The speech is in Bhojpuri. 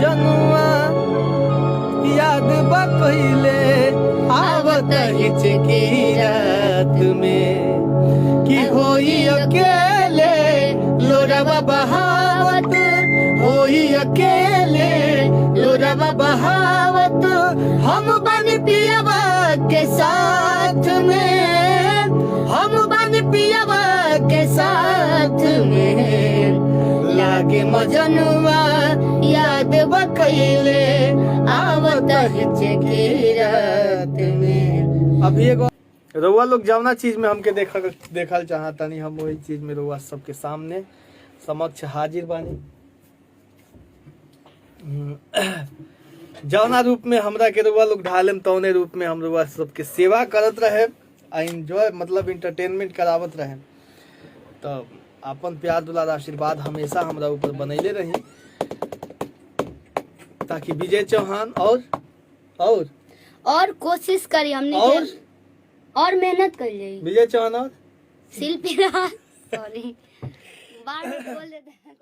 जनुआ याद बकइले आवत हिचकी रात में कि होई अकेले लोरवा बहावत होई अकेले लोरवा बहावत हम बन पियवा के साथ में हम बन पियवा के साथ में लागे मजनुआ याद बकइले आवत हिचकी रात में। अभी एगो रउआ लोग जवना चीज में हमके देखल चाहतानी हम वही चीज में रउआ सबके सामने समक्ष हाजिर बानी। जवना रूप में हमरा के रउआ लोग ढालेम तौने रूप में हम रउआ सबके सेवा करत रहे आ एंजॉय मतलब इंटरटेनमेंट करावत रहे। तो अपन प्यार दुलार आशीर्वाद हमेशा हमरा ऊपर बनैले रही ताकि विजय चौहान और कोशिश करी हमने और मेहनत कर ली। विजय चौहान और शिल्पी राज सॉरी बार बोल देते हैं।